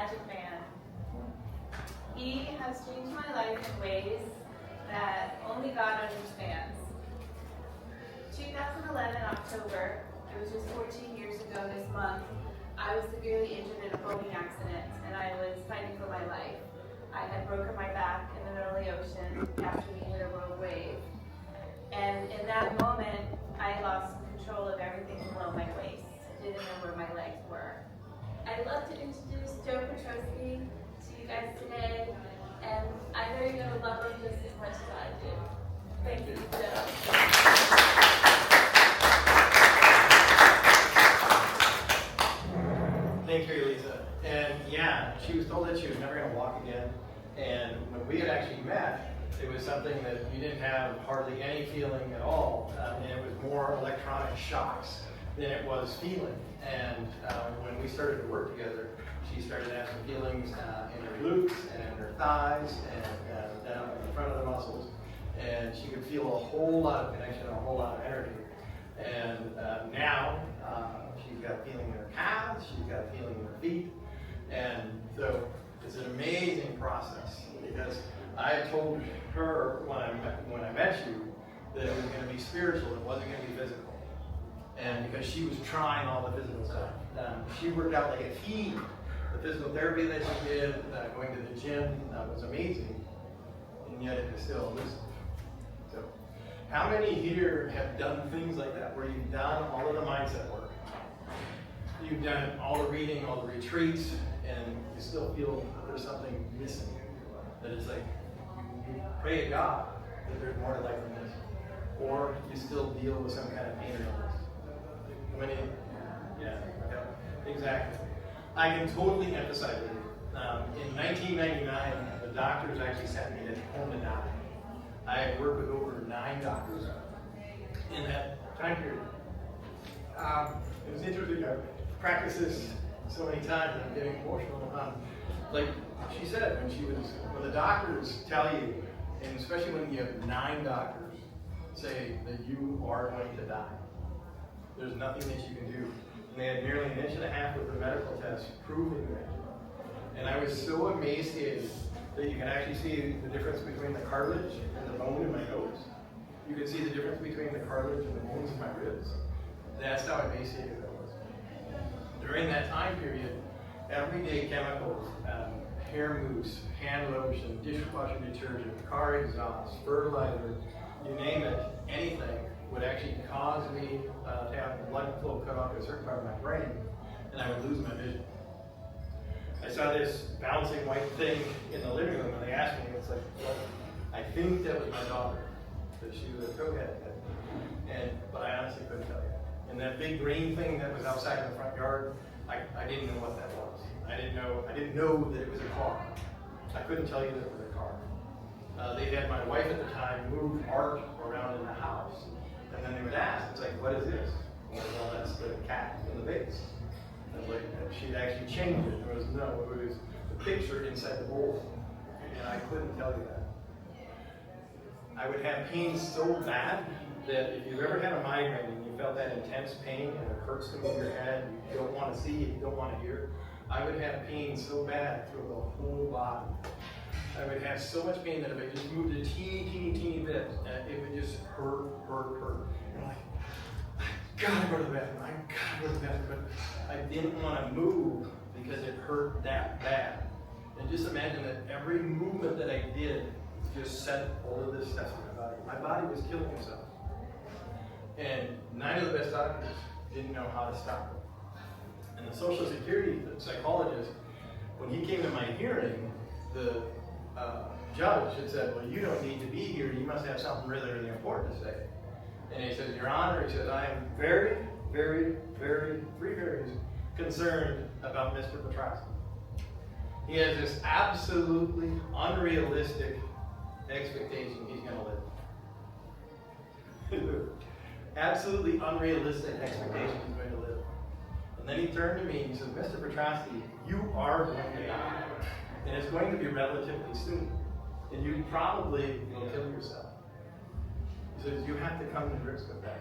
magic man. He has changed my life in ways that only God understands. 2011 October, it was just 14 years ago this month, I was severely injured in a boating accident and I was fighting for my life. I had broken my back in the middle of the ocean after we hit a rogue wave. And in that moment, I lost control of everything below my waist. I didn't know where my legs were. I'd love to introduce Joe PETROSKI to you guys today, and I know you're going to love him just as much as I do. Thank you, Joe. Thank you, Lisa. And yeah, she was told that she was never going to walk again. And when we had actually met, it was something that you didn't have hardly any feeling at all. And it was more electronic shocks than it was feeling. And when we started to work together, she started to have some feelings in her glutes and in her thighs and down in the front of the muscles. And she could feel a whole lot of connection, a whole lot of energy. And now she's got feeling in her calves, she's got feeling in her feet. And so it's an amazing process because I told her when I met you that it was going to be spiritual, it wasn't going to be physical. And because she was trying all the physical stuff. She worked out like a fiend. The physical therapy that she did, going to the gym, was amazing. And yet it was still elusive. So, how many here have done things like that, where you've done all of the mindset work? You've done all the reading, all the retreats, and you still feel there's something missing. That it's like, you pray to God that there's more to life than this. Or you still deal with some kind of pain or illness. How many? Yeah, okay. Exactly. I can totally empathize with you. In 1999, the doctors actually sent me to home to die. I had worked with over 9 doctors in that time period. It was interesting. I practiced this so many times and I'm getting emotional. Like she said, when the doctors tell you, and especially when you have 9 doctors say that you are going to die, there's nothing that you can do. And they had nearly 1.5 inches with the medical test proving that. And I was so emaciated that you can actually see the difference between the cartilage and the bone in my nose. You can see the difference between the cartilage and the bones in my ribs. That's how emaciated I was. During that time period, everyday chemicals, hair mousse, hand lotion, dishwasher detergent, car exhaust, fertilizer, you name it, anything would actually cause me to have blood flow cut off to a certain part of my brain, and I would lose my vision. I saw this bouncing white thing in the living room, and they asked me, it's like, well, I think that was my daughter, that she was a cokehead. But I honestly couldn't tell you. And that big green thing that was outside in the front yard, I didn't know what that was. I didn't know that it was a car. I couldn't tell you that it was a car. They had my wife at the time move art around in the house. And then they would ask, it's like, what is this? Well, that's the cat in the vase. And like, she'd actually changed it. It was the picture inside the bowl. And I couldn't tell you that. I would have pain so bad that if you've ever had a migraine and you felt that intense pain and it hurts to move your head, you don't want to see, you don't want to hear, I would have pain so bad through the whole body. I would have so much pain that if I just moved a teeny bit, it would just hurt. And I'm like, I gotta go to the bathroom, but I didn't want to move because it hurt that bad. And just imagine that every movement that I did just sent all of this stuff in my body. My body was killing itself. And 9 of the best doctors didn't know how to stop it. And the Social Security psychologist, when he came to my hearing, the judge had said, well, you don't need to be here. You must have something really, really important to say. And he says, Your Honor, he says, I am very, very, very, very concerned about Mr. PETROSKSI. He has this absolutely unrealistic expectation he's going to live. Absolutely unrealistic expectation he's going to live. And then he turned to me and he said, Mr. PETROSKSI, you are going to die. And it's going to be relatively soon. And you probably will kill yourself. He says, you have to come to grips with that.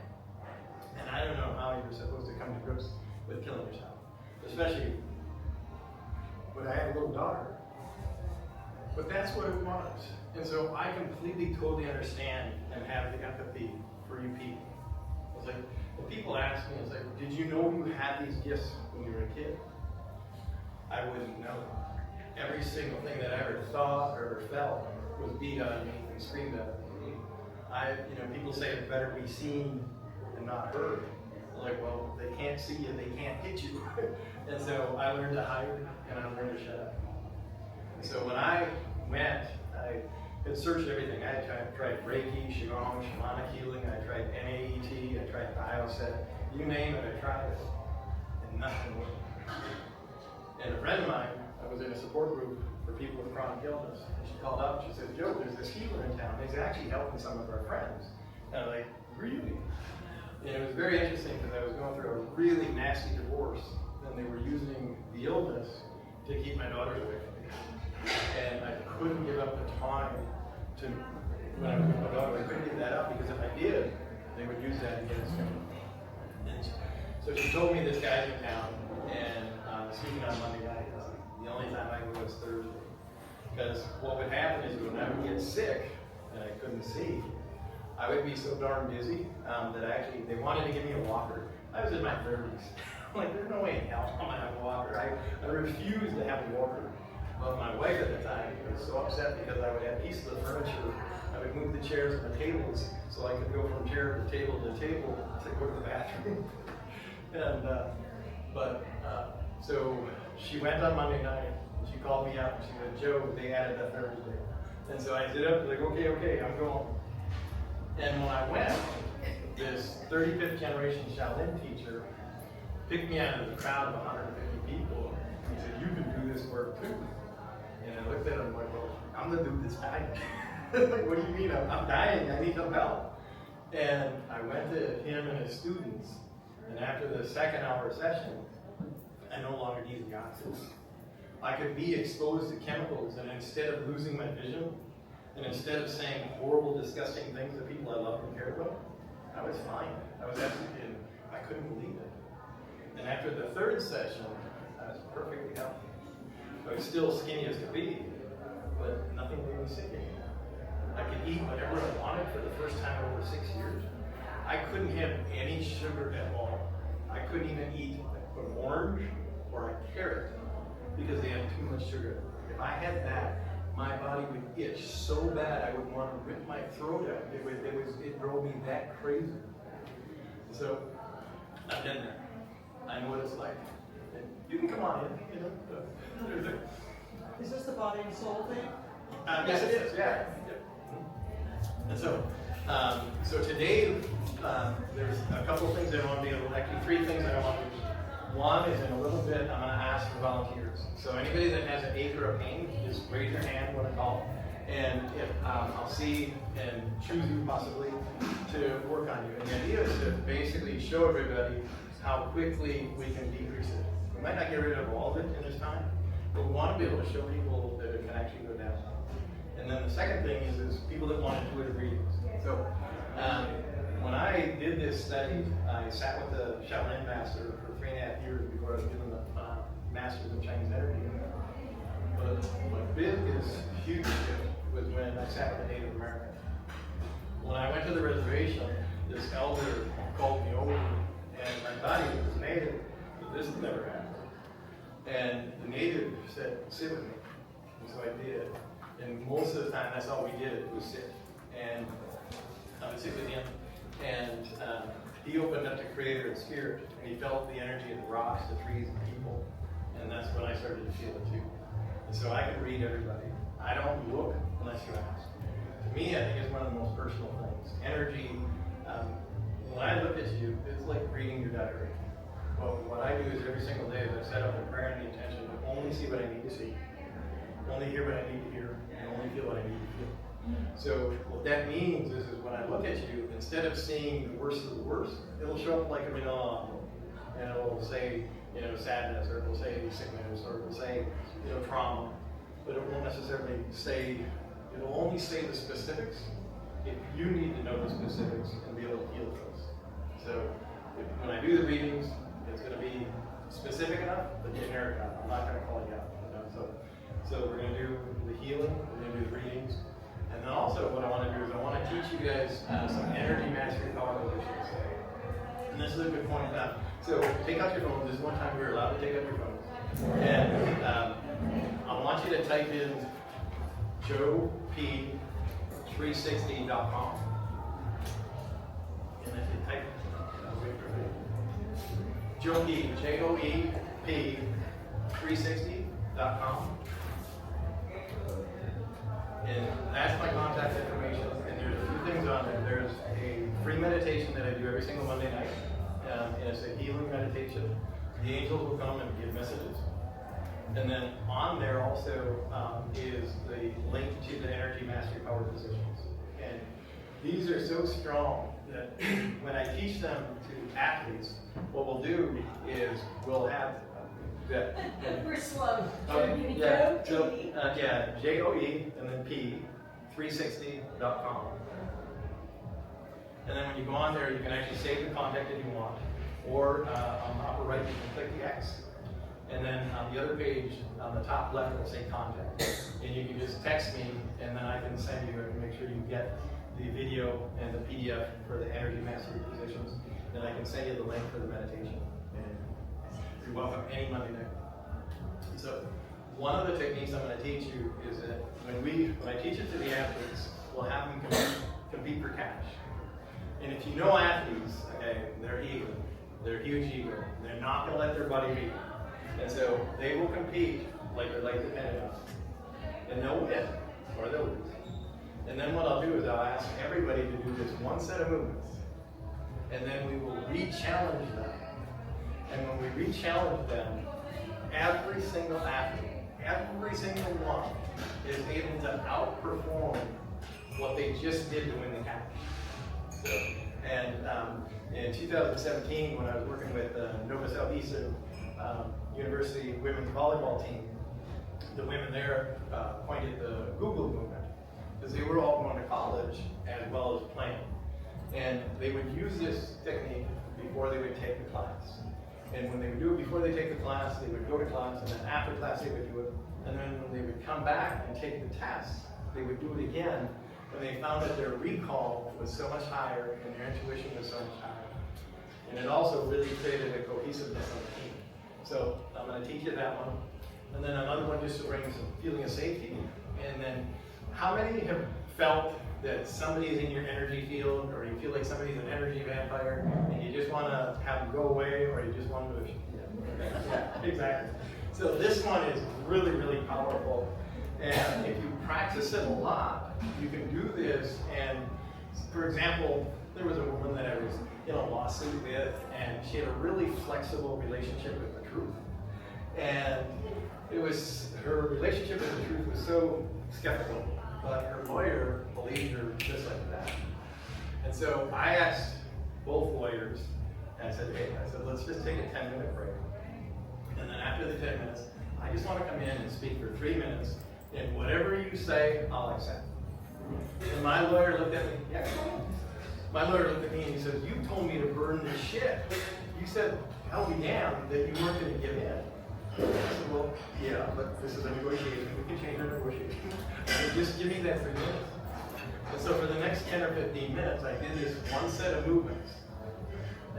And I don't know how you're supposed to come to grips with killing yourself. Especially but I have a little daughter. But that's what it was. And so I completely, totally understand and have the empathy for you people. It's like, when people ask me, it's like, did you know you had these gifts when you were a kid? I wouldn't know. Every single thing that I ever thought or ever felt was beat on me and screamed at me. People say it's better to be seen and not heard. Like, well, they can't see you, they can't hit you. And so I learned to hide and I learned to shut up. And so when I went, I had searched everything. I had tried Reiki, Qigong, shamanic healing, I tried NAET, I tried Bioset, you name it, I tried it. And nothing worked. And a friend of mine, I was in a support group for people with chronic illness, and she called up and she said, Joe, there's this healer in town, he's actually helping some of our friends. And I'm like, really? And it was very interesting because I was going through a really nasty divorce, and they were using the illness to keep my daughters away from me. And I couldn't give up the time to, when I was with my daughter, I couldn't give that up because if I did, they would use that against me. And so she told me this guy's in town, and speaking on Monday night, the only time I could go was Thursday. Because what would happen is when I would get sick and I couldn't see, I would be so darn busy that they wanted to give me a walker. I was in my 30s. I'm like, there's no way in hell I'm gonna have a walker. I refused to have a walker. But my wife at the time was so upset because I would have pieces of furniture. I would move the chairs and the tables so I could go from chair to table to go to the bathroom. So she went on Monday night, and she called me up, and she said, Joe, they added that Thursday. And so I stood up, like, okay, I'm going. And when I went, this 35th generation Shaolin teacher picked me out of the crowd of 150 people. He said, you can do this work too. And I looked at him like, well, I'm the dude that's dying. Like, what do you mean? I'm dying, I need some help. And I went to him and his students, and after the second hour session, I no longer needed the oxygen. I could be exposed to chemicals, and instead of losing my vision, and instead of saying horrible, disgusting things to people I loved and cared about, I was fine. I was absolutely, I couldn't believe it. And after the third session, I was perfectly healthy. I was still skinny as could be, but nothing made me sick anymore. I could eat whatever I wanted for the first time in over 6 years. I couldn't have any sugar at all. I couldn't even eat an orange or a carrot because they had too much sugar. If I had that, my body would itch so bad I would want to rip my throat out. It drove me that crazy. So I've been there. I know what it's like. And you can come on in. Is this the body and soul thing? Yes, it is. Yeah. And so today there's a couple of things I want to be able. Actually, 3 things I want to do. One is in a little bit, I'm going to ask for volunteers. So anybody that has an ache or a pain, just raise your hand when I call. And if I'll see and choose you possibly to work on you. And the idea is to basically show everybody how quickly we can decrease it. We might not get rid of all of it in this time, but we want to be able to show people that it can actually go down. And then the second thing is people that want to do it at readings. So when I did this study, I sat with the Shaolin master for 3.5 years before I was given the Masters in Chinese Energy. But my biggest, huge shift was when I sat with a Native American. When I went to the reservation, this elder called me over, and my body was native, but this never happened. And the native said, sit with me. And so I did. And most of the time, that's all we did was sit. And I would sit with him, and he opened up to Creator and Spirit, and he felt the energy of the rocks, the trees, and people. And that's when I started to feel it too. And so I can read everybody. I don't look unless you ask. To me, I think it's one of the most personal things. Energy, when I look at you, it's like reading your diary. But what I do is every single day is I set up a prayer and the intention to only see what I need to see, only hear what I need to hear, and only feel what I need to feel. So what that means is when I look at you, instead of seeing the worst of the worst, it'll show up like a manila envelope. And it'll say, sadness, or it'll say sickness, or it'll say, trauma. But it won't necessarily say, it'll only say the specifics if you need to know the specifics and be able to heal those. So when I do the readings, it's going to be specific enough, but generic enough. I'm not going to call you out. So So we're going to do the healing, we're going to do the readings, and then also what I want to do is I want to teach you guys some energy mastery power positions. And this is a good point. So take out your phones. This is one time we're allowed to take out your phones. And I want you to type in joep360.com. And if you type, wait for me. Joep, JOEP360.com. And that's my contact information. And there's a few things on there. There's a free meditation that I do every single Monday night. And it's a healing meditation. The angels will come and give messages. And then on there also is the link to the energy mastery power positions. And these are so strong that when I teach them to athletes, what we'll do is we'll have that. We're slow. Yeah, JOE and then P360.com. And then when you go on there, you can actually save the contact that you want. Or on the upper right, you can click the X. And then on the other page, on the top left, it will say contact. And you can just text me, and then I can send you and make sure you get the video and the PDF for the energy mastery positions. And I can send you the link for the meditation. And you're welcome any Monday night. So one of the techniques I'm going to teach you is that when I teach it to the athletes, we'll have them compete for cash. And if you know athletes, okay, they're eager. They're huge ego. They're not going to let their body beat them. And so they will compete like they're like the Pentagon. And they'll win or they'll lose. And then what I'll do is I'll ask everybody to do this one set of movements. And then we will re-challenge them. And when we re-challenge them, every single athlete, every single one is able to outperform what they just did to win the cash. So, and in 2017, when I was working with Nova Southeastern University women's volleyball team, the women there coined the Google movement because they were all going to college as well as playing. And they would use this technique before they would take the class. And when they would do it before they take the class, they would go to class, and then after class they would do it. And then when they would come back and take the test, they would do it again. And they found that their recall was so much higher and their intuition was so much higher. And it also really created a cohesiveness on the team. So I'm going to teach you that one. And then another one just to bring some feeling of safety. And then how many have felt that somebody is in your energy field, or you feel like somebody's an energy vampire, and you just want to have them go away, or you just want them to... Yeah, exactly. So this one is really, really powerful. And if you practice it a lot, you can do this. And for example, there was a woman that I was in a lawsuit with, and she had a really flexible relationship with the truth. And it was, her relationship with the truth was so skeptical, but her lawyer believed her just like that. And so I asked both lawyers, and I said, hey, let's just take a 10-minute break. And then after the 10 minutes, I just want to come in and speak for 3 minutes, and whatever you say, I'll accept. And my lawyer looked at me, yeah, my lawyer looked at me and he said, you told me to burn this shit. You said, hell be damned, that you weren't going to give in. I said, well, yeah, but this is a negotiation. We can change our negotiation. And just give me that 3 minutes. And so for the next 10 or 15 minutes, I did this one set of movements.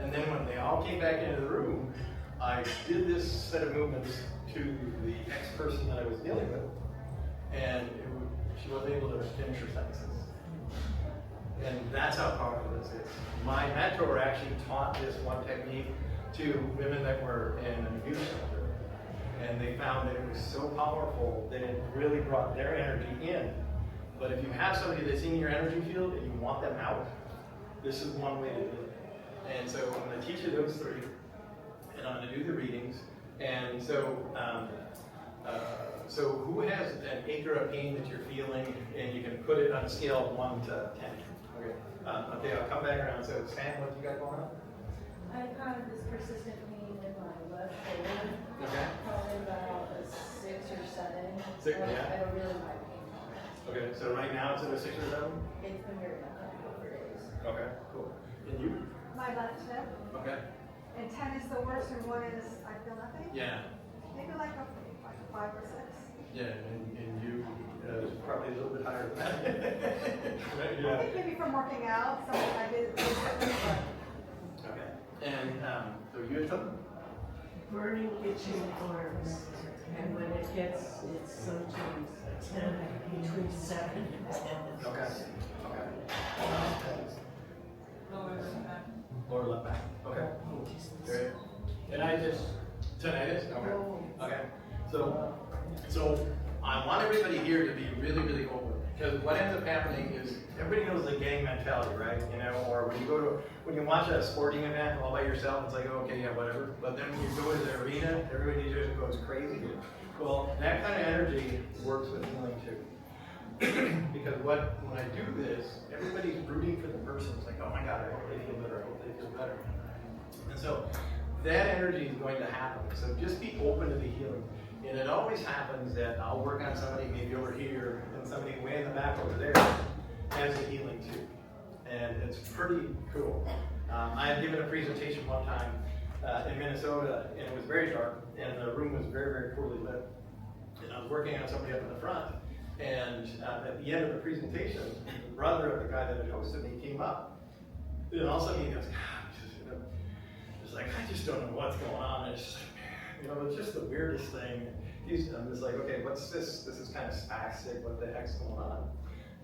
And then when they all came back into the room, I did this set of movements to the ex-person that I was dealing with. And she wasn't able to finish her sentences. And that's how powerful this is. My mentor actually taught this one technique to women that were in an abuse shelter. And they found that it was so powerful that it really brought their energy in. But if you have somebody that's in your energy field and you want them out, this is one way to do it. And so I'm going to teach you those three, and I'm going to do the readings. And so, so who has an acre of pain that you're feeling, and you can put it on a scale of 1 to 10? Okay. Okay, I'll come back around. So Sam, what do you got going on? I've had this persistent pain in my left shoulder. Okay. Probably about a 6 or 7. Six, I yeah. have a really high pain tolerance. Okay, so right now it's at a 6 or 7? It's been very uncomfortable for days. Okay, cool. And you? My left hip, Okay. and 10 is the worst, and 1 is I feel nothing. Yeah. Maybe like a 5 or 6. Yeah, and you probably a little bit higher than that. Right, I yeah. think maybe from working out, something I did recently, but Okay. And so you had something? Burning itching arms, and when it gets, it's sometimes 10, between 7 and 10. Okay. Lower left back. Okay. Great. Tinnitus. Tinnitus? Okay. Okay. So I want everybody here to be really, really open. Because what ends up happening is everybody knows the gang mentality, right? You know, or when you watch a sporting event all by yourself, it's like, oh, okay, yeah, whatever. But then when you go to the arena, everybody just goes crazy. Well, that kind of energy works with healing too. Because when I do this, everybody's rooting for the person. It's like, oh my God, I hope they feel better. I hope they feel better. And so that energy is going to happen. So just be open to the healing. And it always happens that I'll work on somebody maybe over here, and somebody way in the back over there has a healing too. And it's pretty cool. I had given a presentation one time in Minnesota, and it was very dark, and the room was very, very poorly lit. And I was working on somebody up in the front. And at the end of the presentation, the brother of the guy that had hosted me came up. And all of a sudden he goes, God, it's like, I just don't know what's going on. It's just, it's just the weirdest thing. I'm just like, okay, what's this? This is kind of spastic. What the heck's going on?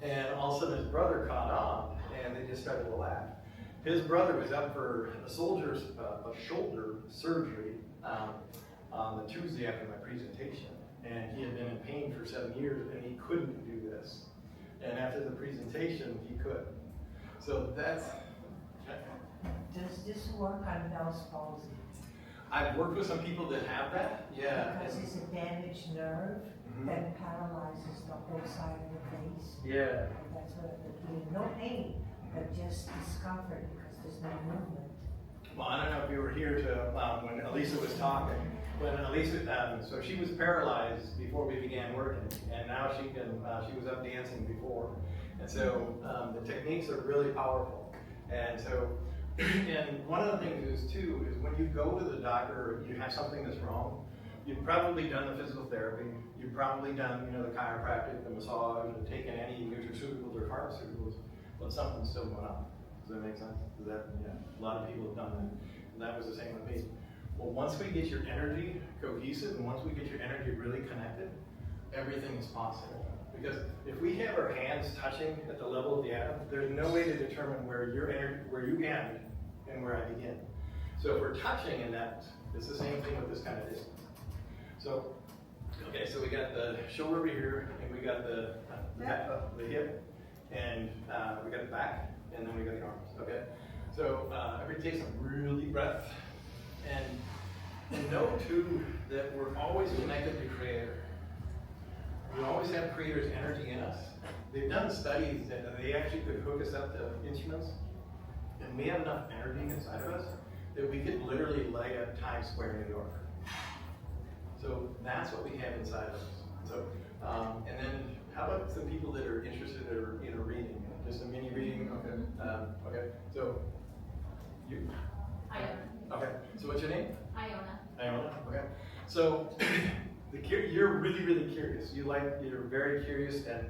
And all of a sudden his brother caught on, and they just started to laugh. His brother was up for a shoulder surgery on the Tuesday after my presentation. And he had been in pain for 7 years, and he couldn't do this. And after the presentation, he could. So that's... Does this work on Bell's palsy? I've worked with some people that have that, yeah. Because it's a damaged nerve that paralyzes the whole side of the face. Yeah. And that's what it would be. No pain, but just discomfort because there's no movement. Well, I don't know if you were here to when Elisa was talking. When Elisa, so she was paralyzed before we began working, and now she can. She was up dancing before, and so the techniques are really powerful. And so, and one of the things is too is when you go to the doctor, you have something that's wrong. You've probably done the physical therapy. You've probably done the chiropractic, the massage, and taken any nutraceuticals or pharmaceuticals, but something's still going on. Does that make sense? A lot of people have done that, and that was the same with me. Well, once we get your energy cohesive, and once we get your energy really connected, everything is possible. Because if we have our hands touching at the level of the atom, there's no way to determine where you end and where I begin. So if we're touching in that, it's the same thing with this kind of distance. So, okay, so we got the shoulder over here, and we got the hip, and we got the back, and then we got the arms. Okay, so everybody take some real deep breath. And know too that we're always connected to Creator. We always have Creator's energy in us. They've done studies that they actually could hook us up to instruments, and we have enough energy inside of us that we could literally light up Times Square, New York. So that's what we have inside of us. So, and then how about some people that are interested in a reading? Just a mini reading? Okay. Okay. So, you? Iona. Okay. So what's your name? Iona. Iona. Okay. So you're really, really curious. You're very curious, and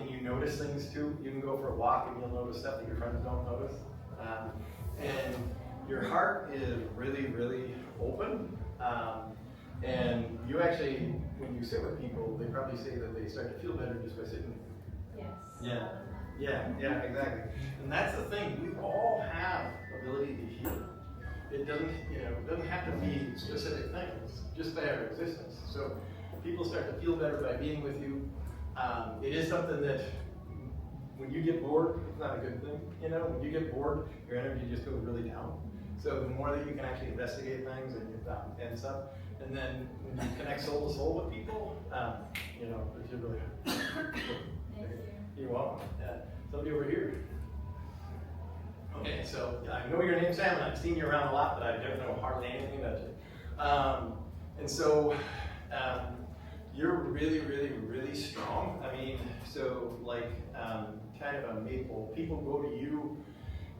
you notice things too. You can go for a walk and you'll notice stuff that your friends don't notice. And your heart is really, really open. And you actually, when you sit with people, they probably say that they start to feel better just by sitting. Yes. Yeah, exactly. And that's the thing. We all have ability to heal. It doesn't have to be specific things, just by our existence. So people start to feel better by being with you. It is something that when you get bored, it's not a good thing. When you get bored, your energy just goes really down. So the more that you can actually investigate things and stuff, and then when you connect soul to soul with people, it's really. Thank you. You're welcome. Somebody over here. Okay, so I know your name's Sam, and I've seen you around a lot, but I don't know hardly anything about you. And so you're really, really, really strong. I mean, so like kind of a maple. People go to you,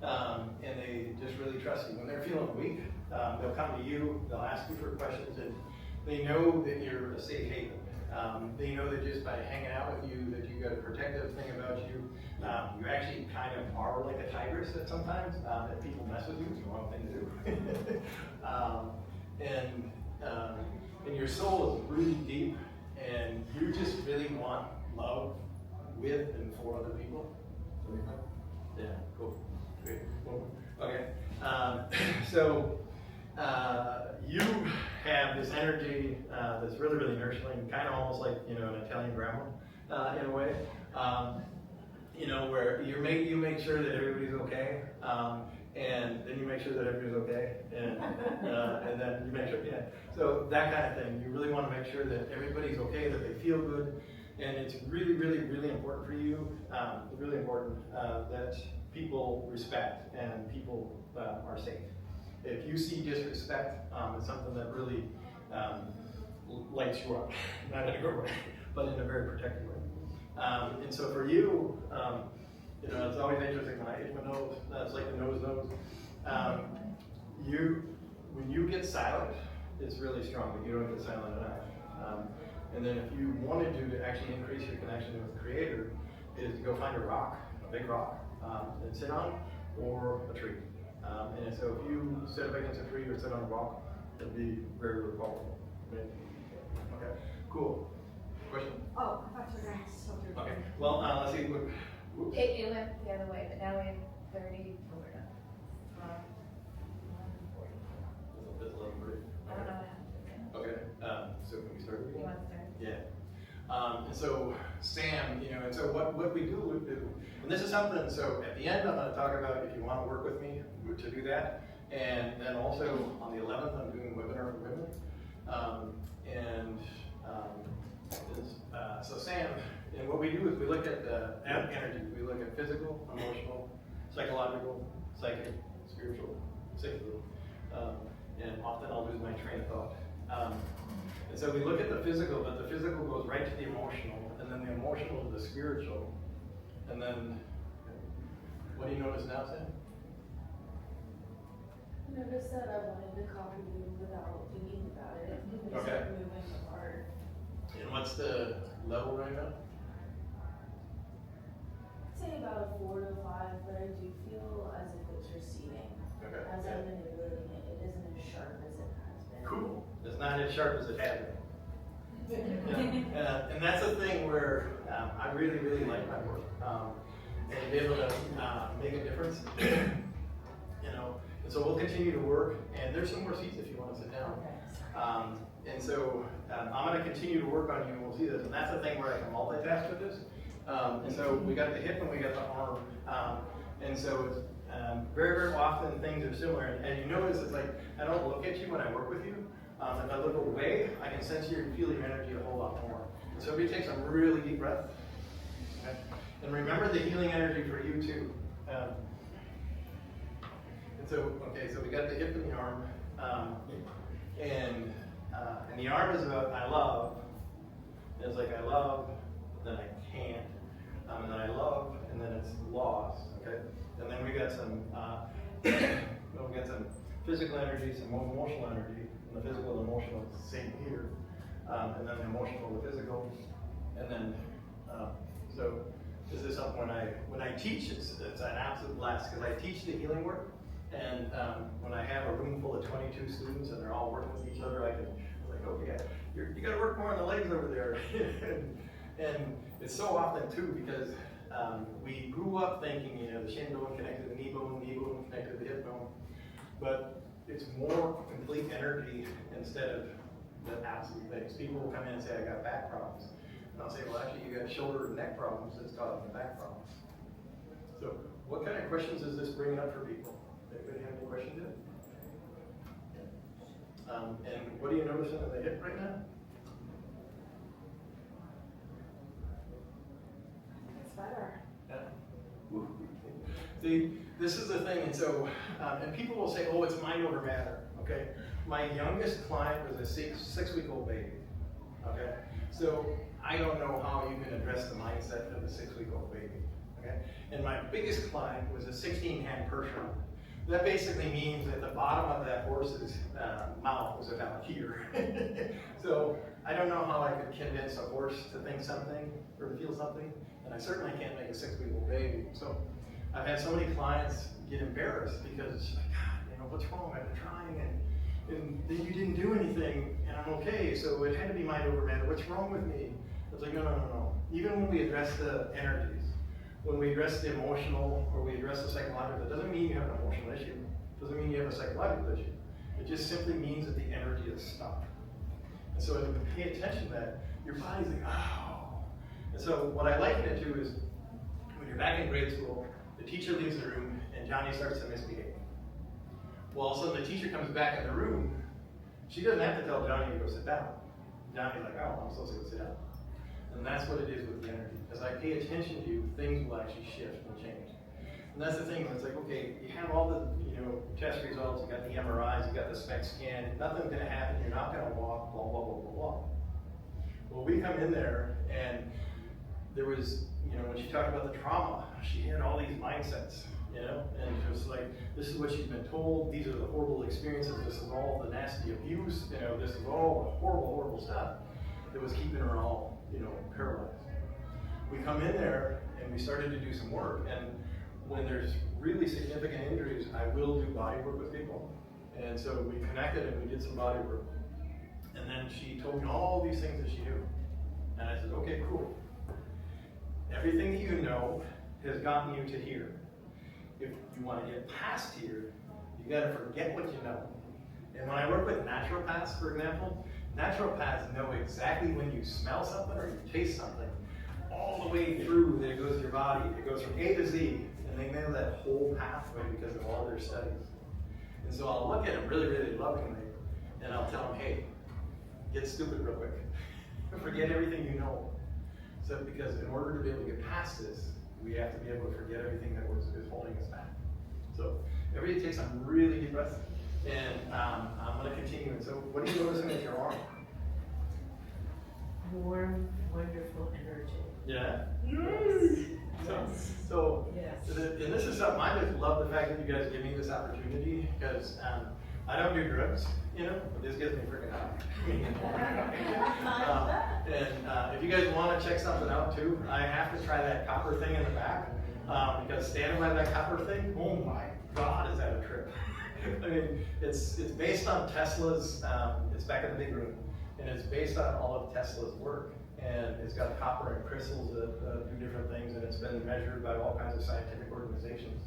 and they just really trust you. When they're feeling weak, they'll come to you. They'll ask you for questions, and they know that you're a safe haven. They know that just by hanging out with you, that you got a protective thing about you. You actually kind of are like a tigress at sometimes. If people mess with you, it's the wrong thing to do. And your soul is really deep, and you just really want love with and for other people. Yeah, cool. Great. Cool. Okay. So you have this energy that's really, really nurturing, kind of almost like, you know, an Italian grandma in a way. You know, where you make sure that everybody's okay, and then you make sure that everybody's okay, and then you make sure, yeah. So that kind of thing. You really want to make sure that everybody's okay, that they feel good, and it's really, really, really important for you. Really important that people respect and people are safe. If you see disrespect, it's something that really lights you up, not in a good way, but in a very protective way. And so for you, you know, it's always interesting when I hit my nose. It's like the nose knows. When you get silent, it's really strong, but you don't get silent enough. And then if you wanted to actually increase your connection with the Creator, is to go find a rock, a big rock, and sit on, or a tree. And so if you sit up against a tree or sit on a rock, it'll be very, very powerful. Okay, cool. Question? Oh, I thought you were going to still do it. Okay, well, let's see. Whoops. It went the other way, but now we have 30, we're done. 11:40. It's 11:30. I don't know what happened. Okay, so can we start again? You want to start? Yeah. And so Sam, you know, and so what we do, and this is something, so at the end I'm going to talk about if you want to work with me to do that. And then also on the 11th, I'm doing a webinar for women. So Sam, and what we do is we look at the energy. We look at physical, emotional, psychological, psychic, spiritual, cyclical. And often I'll lose my train of thought. And so we look at the physical, but the physical goes right to the emotional, and then the emotional to the spiritual. And then, what do you notice now, Sam? I noticed that I wanted to copy you without thinking about it. It's Okay. like moving apart. And what's the level right now? I'd say about a 4 to 5, but I do feel as if it's receding. Okay. As I'm manipulating it, it isn't as sharp as it has been. Cool. It's not as sharp as it had been. And that's the thing where I really, really like my work. And be able to make a difference. You know, and so we'll continue to work, and there's some more seats if you want to sit down. And so I'm going to continue to work on you, and we'll see this. And that's the thing where I can multitask with this. And so we got the hip and we got the arm. And so it's very, very often things are similar. And you notice it's like, I don't look at you when I work with you. If I look away, I can sense you and feel your energy a whole lot more. And so if you take some really deep breath, okay? And remember the healing energy for you too. And so, okay, so we got the hip and the arm. And the arm is about I love. And it's like I love, then I can't. And then I love, and then it's lost. Okay? And then we got some physical energy, some emotional energy. And the physical and emotional is the same here. And then the emotional, the physical. And then, so this is something when I teach, it's an absolute blast because I teach the healing work. And when I have a room full of 22 students and they're all working with each other, I'm like, okay, you got to work more on the legs over there. and it's so often too because we grew up thinking, you know, the shin bone connected to the knee bone connected to the hip bone. But it's more complete energy instead of the absolute things. People will come in and say, I got back problems. And I'll say, well, actually, you got shoulder and neck problems that's causing the back problems. So what kind of questions is this bringing up for people? Anybody have any questions yet? And what are you noticing in the hip right now? It's better. Yeah. Woo. See, this is the thing, and so, and people will say, oh, it's mind over matter, okay? My youngest client was a six-week-old baby, okay? So I don't know how you can address the mindset of a 6-week-old baby, okay? And my biggest client was a 16-hand Persian. That basically means that the bottom of that horse's mouth was about here. So I don't know how I could convince a horse to think something or to feel something, and I certainly can't make a 6-week-old baby. So I've had so many clients get embarrassed because it's like, God, you know, what's wrong? I've been trying, and then you didn't do anything, and I'm okay. So it had to be mind over matter. What's wrong with me? It's like, no. Even when we address the energies, when we address the emotional or we address the psychological, it doesn't mean you have an emotional issue. It doesn't mean you have a psychological issue. It just simply means that the energy is stuck. And so as we pay attention to that, your body's like, oh. And so what I liken it to is when you're back in grade school, the teacher leaves the room and Johnny starts to misbehave. Well, all of a sudden the teacher comes back in the room. She doesn't have to tell Johnny to go sit down. Johnny's like, oh, I'm supposed to go sit down. And that's what it is with the energy. As I pay attention to you, things will actually shift and change. And that's the thing, it's like, okay, you have all the test results, you got the MRIs, you got the SPECT scan, nothing's gonna happen, you're not gonna walk, blah, blah, blah, blah, blah. Well, we come in there and there was, when she talked about the trauma, she had all these mindsets, and it was like, this is what she's been told, these are the horrible experiences, this is all the nasty abuse, this is all the horrible, horrible stuff that was keeping her all, paralyzed. We come in there and we started to do some work, and when there's really significant injuries, I will do body work with people. And so we connected and we did some body work. And then she told me all these things that she knew. And I said, okay, cool. Everything that you know has gotten you to here. If you want to get past here, you got to forget what you know. And when I work with naturopaths, for example, naturopaths know exactly when you smell something or you taste something, all the way through that it goes to your body. It goes from A to Z, and they know that whole pathway because of all their studies. And so I'll look at them really, really lovingly, and I'll tell them, hey, get stupid real quick. Forget everything you know. So because in order to be able to get past this, we have to be able to forget everything that is holding us back. So everybody take some really deep breaths. And I'm going to continue. And so what are you noticing with your arm? Warm, wonderful energy. Yeah? Yes. So Yes. and this is something, I just love the fact that you guys give me this opportunity, because I don't do drugs, but this gets me freaking high. And if you guys want to check something out too, I have to try that copper thing in the back, because standing by that copper thing, oh my God, is that a trip. I mean, it's based on Tesla's, it's back in the big room, and it's based on all of Tesla's work. And it's got copper and crystals that do different things, and it's been measured by all kinds of scientific organizations.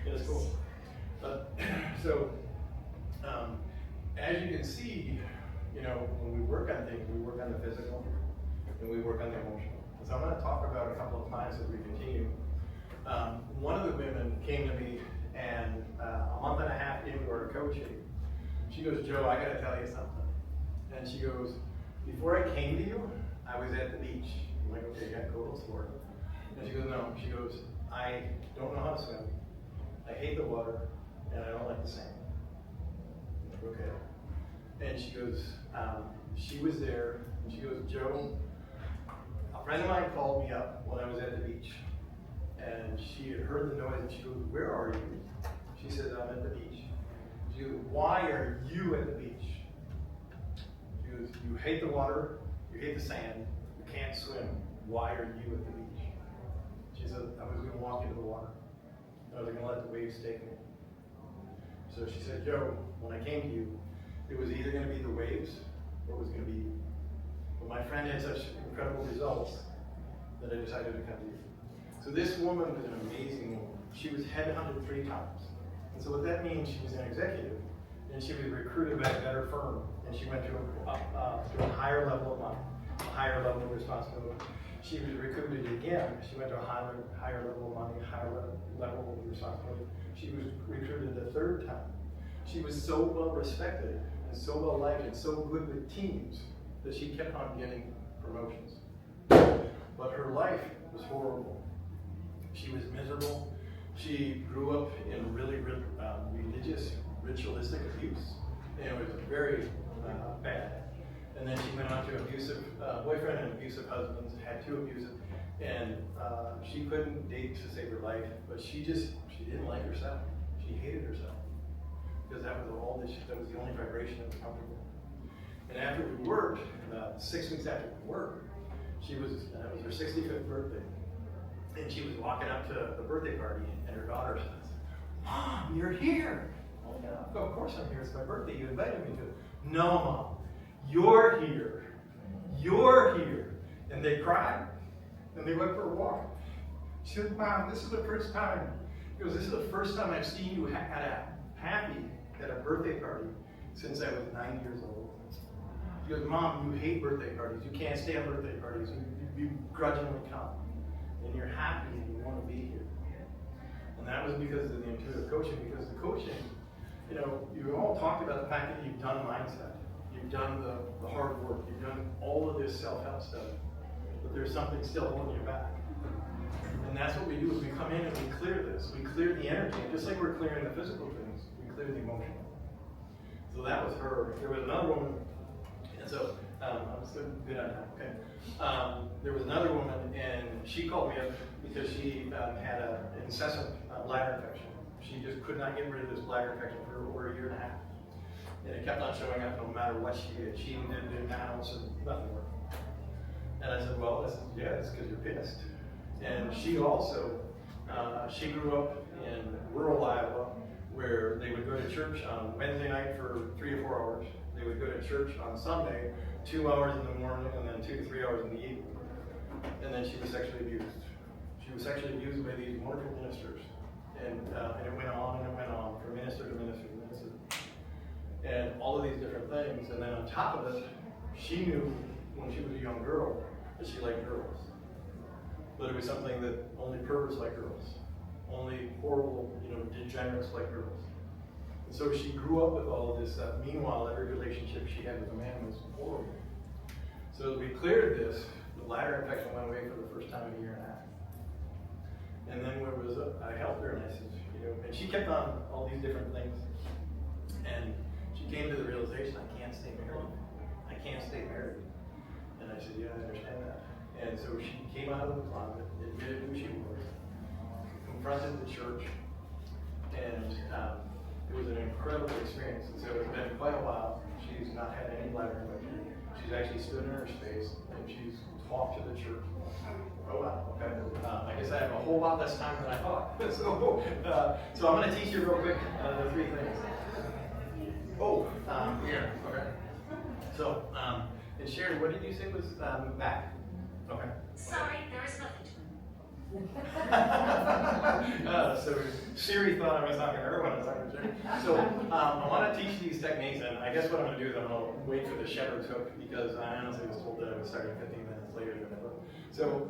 It's cool. So, as you can see, when we work on things, we work on the physical, and we work on the emotional. So I'm going to talk about a couple of clients as we continue. One of the women came to me, and a month and a half into our coaching, she goes, Joe, I got to tell you something. And she goes, before I came to you, I was at the beach. I'm like, okay, yeah, cool, let's work. And she goes, no. She goes, I don't know how to swim. I hate the water, and I don't like the sand. I'm like, okay. And she goes, she was there, and she goes, Joe, a friend of mine called me up when I was at the beach, and she had heard the noise, and she goes, where are you? She said, I'm at the beach. She goes, why are you at the beach? She goes, you hate the water, you hate the sand, you can't swim. Why are you at the beach? She said, I was going to walk into the water. I was going to let the waves take me. So she said, Joe, when I came to you, it was either going to be the waves or it was going to be you. But my friend had such incredible results that I decided to come to you. So this woman was an amazing woman. She was headhunted 3 times. And so what that means, she was an executive, and she was recruited by a better firm, and she went to a higher level of money, a higher level of responsibility. She was recruited again. She went to a higher level of money, higher level of responsibility. She was recruited a 3rd time. She was so well respected and so well liked and so good with teams that she kept on getting promotions. But her life was horrible. She was miserable. She grew up in really religious, ritualistic abuse, and it was very bad. And then she went on to abusive boyfriend and abusive husbands, had 2 abusive, and she couldn't date to save her life, but she didn't like herself. She hated herself. because that was the only vibration that was comfortable. And after we worked, about 6 weeks after we worked, it was her 65th birthday. And she was walking up to the birthday party, and her daughter says, "Mom, you're here." "Oh yeah, of course I'm here. It's my birthday. You invited me to it." "No, Mom, you're here. You're here." And they cried, and they went for a walk. She said, "Mom, this is the first time." He goes, "This is the first time I've seen you happy at a birthday party since I was 9 years old." He goes, "Mom, you hate birthday parties. You can't stay on birthday parties. You grudgingly come. And you're happy and you want to be here." And that was because of the intuitive coaching, because the coaching, you all talked about the fact that you've done mindset. You've done the hard work. You've done all of this self-help stuff. But there's something still holding you back. And that's what we do, is we come in and we clear this. We clear the energy. And just like we're clearing the physical things, we clear the emotional. So that was her. There was another woman, and so I'm still good on that, okay? There was another woman, and she called me up because she had an incessant bladder infection. She just could not get rid of this bladder infection for over a year and a half. And it kept on showing up no matter what she did. She even did panels and nothing worked. And I said, "Well, it's because you're pissed." And she also, she grew up in rural Iowa, where they would go to church on Wednesday night for 3 or 4 hours. They would go to church on Sunday, 2 hours in the morning, and then 2 to 3 hours in the evening. And then she was sexually abused. She was sexually abused by these wonderful ministers. And it went on and it went on, from minister to minister to minister. And all of these different things. And then on top of it, she knew when she was a young girl that she liked girls. But it was something that only perverts like girls. Only horrible, degenerates like girls. And so she grew up with all of this stuff. Meanwhile, every relationship she had with a man was horrible. So as we cleared this, the bladder infection went away for the first time in a year and a half. And then I helped her, and I said, and she kept on all these different things. And she came to the realization, I can't stay married. I can't stay married. And I said, yeah, I understand that. And so she came out of the closet, admitted who she was, confronted the church, and it was an incredible experience. And so it's been quite a while. She's not had any bladder infection. She's actually stood in her space, and she's talked to the church. Oh wow, okay. I guess I have a whole lot less time than I thought. So I'm going to teach you real quick the 3 things. Here, okay. So, and Sherry, what did you say was back? Okay. Sorry, there is nothing So Siri thought I was talking to her when I was talking to Sherry. So I want to teach these techniques, and I guess what I'm going to do is I'm going to wait for the shepherd's hook, because I honestly was told that I was starting 15 minutes later than I thought. So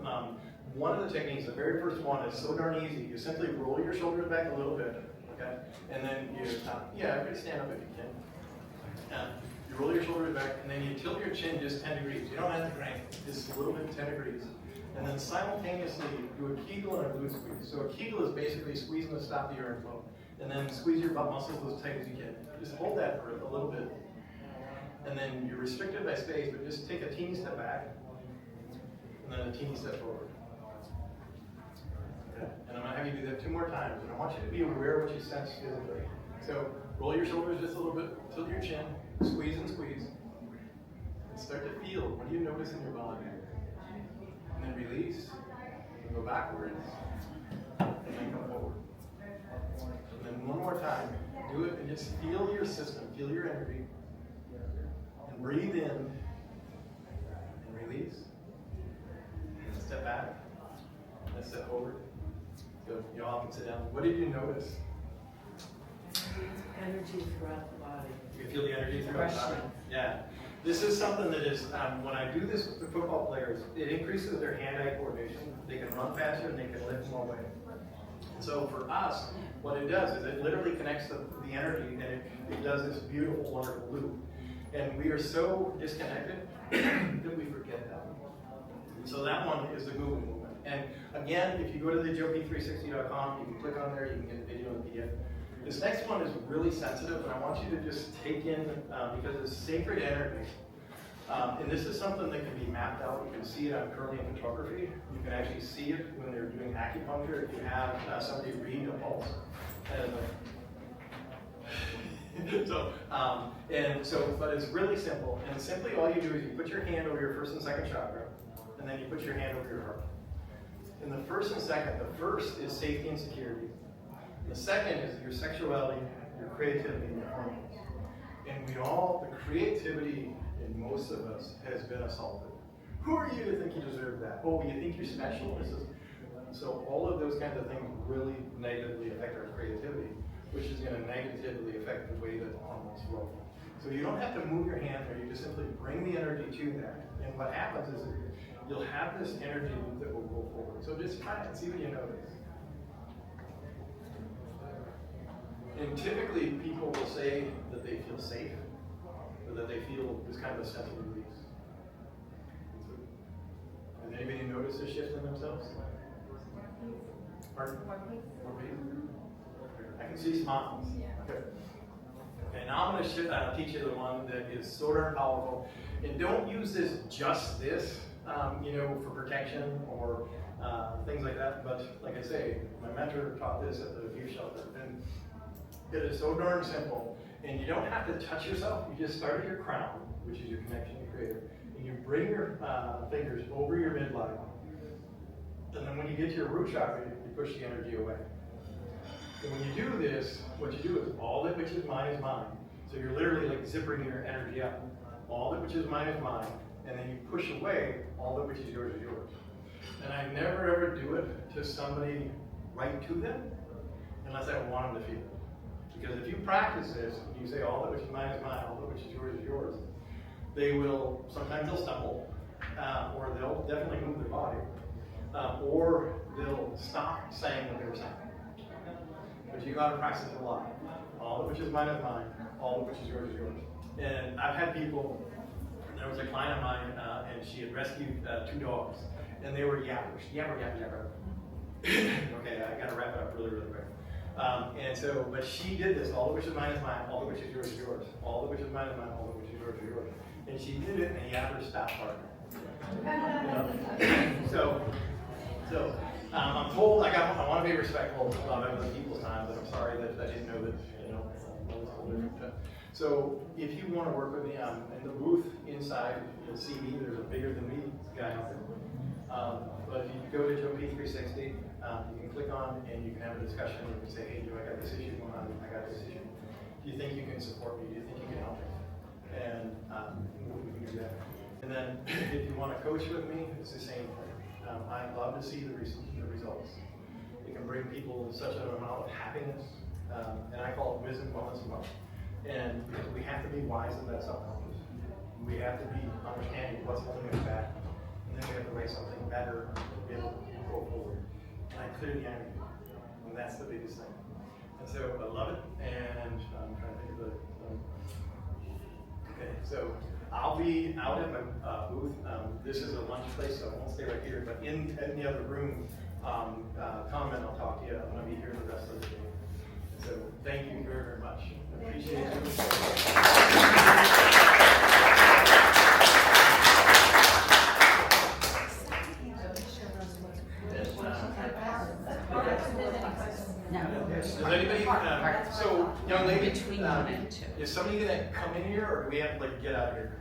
one of the techniques, the very first one, is so darn easy. You simply roll your shoulders back a little bit, okay? And then you, everybody stand up if you can. You roll your shoulders back, and then you tilt your chin just 10 degrees. You don't have to crank, just a little bit 10 degrees. And then simultaneously do a Kegel and a glute squeeze. So a Kegel is basically squeezing to stop the urine flow. And then squeeze your butt muscles as tight as you can. Just hold that for a little bit. And then you're restricted by space, but just take a teeny step back, and then a teeny step forward. Okay. And I'm going to have you do that 2 more times. And I want you to be aware of what you sense physically. So roll your shoulders just a little bit, tilt your chin, squeeze and squeeze. And start to feel, what do you notice in your body? And then release, and go backwards, and then come forward. And then one more time, do it and just feel your system, feel your energy. And breathe in, and release. And then step back, and then step forward. So you all can sit down. What did you notice? Energy throughout the body. You feel the energy throughout the body? Yeah. This is something that is, when I do this with the football players, it increases their hand-eye coordination. They can run faster and they can lift more weight. So for us, what it does is it literally connects the energy, and it does this beautiful, wonderful loop. And we are so disconnected that we forget that one. So that one is the Google movement. And again, if you go to the joep360.com, you can click on there, you can get the video and the PDF. This next one is really sensitive, and I want you to just take in, because it's sacred energy. And this is something that can be mapped out. You can see it on Kirlian photography. You can actually see it when they're doing acupuncture. If you have somebody read a pulse. And But it's really simple. And simply all you do is you put your hand over your first and second chakra, and then you put your hand over your heart. And the first and second, the first is safety and security. The second is your sexuality, your creativity, and your hormones. And the creativity in most of us has been assaulted. Who are you to think you deserve that? Oh, you think you're special? So all of those kinds of things really negatively affect our creativity, which is going to negatively affect the way that the hormones flow. So you don't have to move your hand there, you just simply bring the energy to that. And what happens is you'll have this energy that will go forward. So just try it and see what you notice. And typically people will say that they feel safe, or that they feel this kind of a sense of release. Has anybody noticed a shift in themselves? Pardon? More peace. I can see smiles. Okay. Okay, now I'm going to teach you the one that is so darn powerful. And don't use this, for protection or things like that. But like I say, my mentor taught this at the youth shelter. And it is so darn simple. And you don't have to touch yourself. You just start at your crown, which is your connection to Creator. And you bring your fingers over your midline. And then when you get to your root chakra, you push the energy away. And when you do this, what you do is all that which is mine is mine. So you're literally like zippering your energy up. All that which is mine is mine. And then you push away all that which is yours is yours. And I never ever do it to somebody right to them unless I want them to feel it. Because if you practice this, you say all that which is mine is mine, all that which is yours, they will, sometimes they'll stumble, or they'll definitely move their body, or they'll stop saying what they were saying. But you gotta practice it a lot. All that which is mine is mine, all that which is yours is yours. And I've had people, there was a client of mine, and she had rescued 2 dogs, and they were yappers. Yapper, yapper, yapper. Okay, I gotta wrap it up really, really quick. But she did this, all that which is mine is mine, all that which is yours is yours. All that which is mine is mine, all that which is yours is yours. And she did it, and the yapper stopped barking. I'm told I want to be respectful of other people's time, but I'm sorry that I didn't know that, it was a whole different. So if you want to work with me, I'm in the booth inside. You'll see me. There's a bigger than me guy out there. But if you go to Joe P360, you can click on and you can have a discussion. You can say, hey, Joe, I got this issue going on. I got this issue. Do you think you can support me? Do you think you can help me? And we can do that. And then if you want to coach with me, it's the same thing. I love to see the results. It can bring people such an amount of happiness, and I call it wisdom, wellness, and wealth. And because we have to be wise in that subconscious. We have to be understanding what's holding us back, and then we have to write something better to be able to go forward. And I clear the energy, and that's the biggest thing. And so I love it, and I'm trying to think of okay, so I'll be out at my booth. This is a lunch place, so I won't stay right here. But in the other room, come and I'll talk to you. I'm going to be here the rest of the day. So thank you very, very much. I appreciate you. Does anybody, so young lady, is somebody going to come in here, or do we have to get out of here?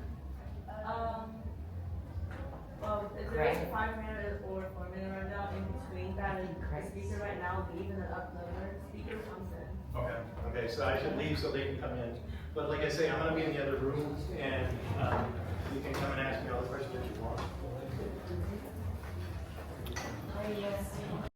Well, if there is a 5-minute or 4-minute rundown in between that and the speaker right now, leave and then uploader speaker comes in. Okay, so I should leave so they can come in. But like I say, I'm going to be in the other room, and